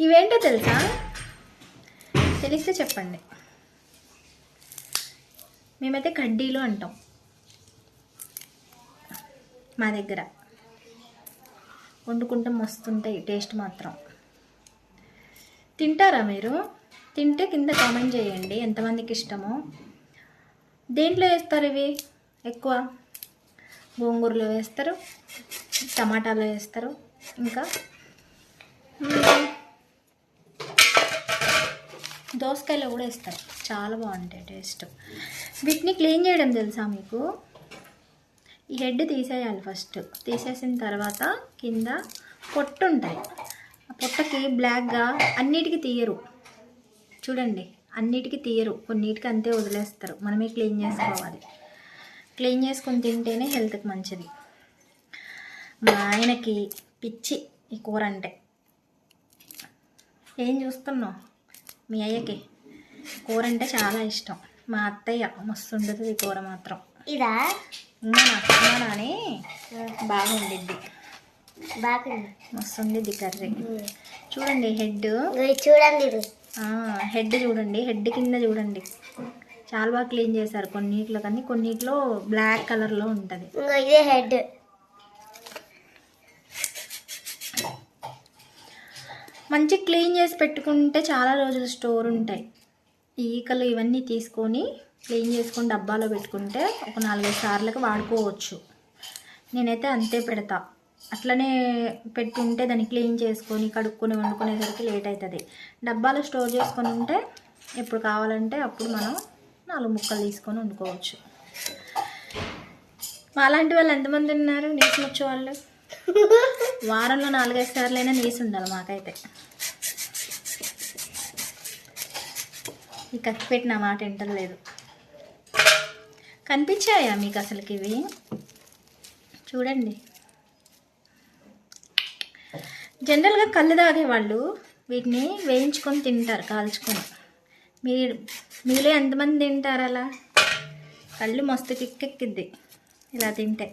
ఇవేంటో తెలుసా? తెలిస్తే చెప్పండి. మేమైతే కడ్డీలు అంటాం మా దగ్గర. వండుకుంటే మస్తుంటాయి, టేస్ట్ మాత్రం. తింటారా మీరు? తింటే కింద కామెంట్ చేయండి ఎంతమందికి ఇష్టమో. దేంట్లో వేస్తారు ఇవి ఎక్కువ? గోంగూరలో వేస్తారు, టమాటాలో వేస్తారు, ఇంకా దోసకాయలో కూడా వేస్తారు. చాలా బాగుంటాయి టేస్ట్. వీటిని క్లీన్ చేయడం తెలుసా మీకు? ఈ హెడ్ తీసేయాలి ఫస్ట్. తీసేసిన తర్వాత కింద పొట్టు ఉంటాయి. ఆ పొట్టకి బ్లాక్గా అన్నిటికీ తీయరు చూడండి, అన్నిటికీ తీయరు, కొన్నిటికి అంతే వదిలేస్తారు. మనమే క్లీన్ చేసుకోవాలి. క్లీన్ చేసుకొని తింటేనే హెల్త్కి మంచిది. మా ఆయనకి పిచ్చి ఈ కూర అంటే. ఏం చూస్తున్నావు? మీ అయ్యకి కూర అంటే చాలా ఇష్టం. మా అత్తయ్య మస్తు ఉంటుంది ఈ కూర మాత్రం. ఇదా అని బాగుండిద్ది, మస్తు ఉండిద్ది కర్రీ. చూడండి హెడ్, చూడండి హెడ్ చూడండి, హెడ్ కింద చూడండి. చాలా బాగా క్లీన్ చేశారు కొన్నిట్లో, కానీ కొన్నిట్లో బ్లాక్ కలర్లో ఉంటుంది. ఇదే హెడ్. మంచి క్లీన్ చేసి పెట్టుకుంటే చాలా రోజులు స్టోర్ ఉంటాయి. ఈకలు ఇవన్నీ తీసుకొని క్లీన్ చేసుకొని డబ్బాలో పెట్టుకుంటే ఒక 4-5 సార్లకి వాడుకోవచ్చు. నేనైతే అంతే పెడతా. అట్లనే పెట్టుంటే దాన్ని క్లీన్ చేసుకొని కడుక్కొని వండుకునేసరికి లేట్ అవుతుంది. డబ్బాలో స్టోర్ చేసుకొని ఉంటే ఎప్పుడు కావాలంటే అప్పుడు మనం 4 ముక్కలు తీసుకొని వండుకోవచ్చు. అలాంటి వాళ్ళు ఎంతమంది ఉన్నారు? నీసు వచ్చే వాళ్ళు వారంలో 4-5 సార్లైనా నీసు ఉండాలి మాకైతే. ఈ కత్తి పెట్టిన మాట వింటలేదు. కనిపించాయా మీకు అసలుకి ఇవి? చూడండి. జనరల్గా కళ్ళు తాగేవాళ్ళు వీటిని వేయించుకొని తింటారు, కాల్చుకొని. మీలో ఎంతమంది తింటారు అలా? కళ్ళు మస్తు కిక్కెక్కిద్ది ఇలా తింటే.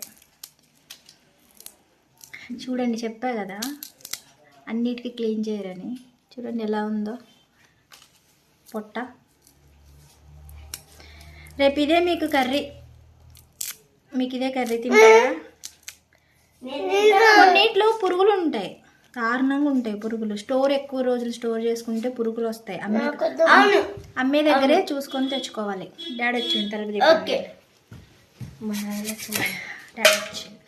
చూడండి, చెప్పా కదా అన్నిటికీ క్లీన్ చేయరని. చూడండి ఎలా ఉందో పొట్ట. రేపు ఇదే మీకు కర్రీ, మీకు ఇదే కర్రీ తింటారా? కొన్నిట్లో పురుగులు ఉంటాయి, దారుణంగా ఉంటాయి పురుగులు. ఎక్కువ రోజులు స్టోర్ చేసుకుంటే పురుగులు వస్తాయి. అమ్మే దగ్గరే చూసుకొని తెచ్చుకోవాలి. డాడీ వచ్చింది తలుపు. ఓకే, డాడీ వచ్చింది.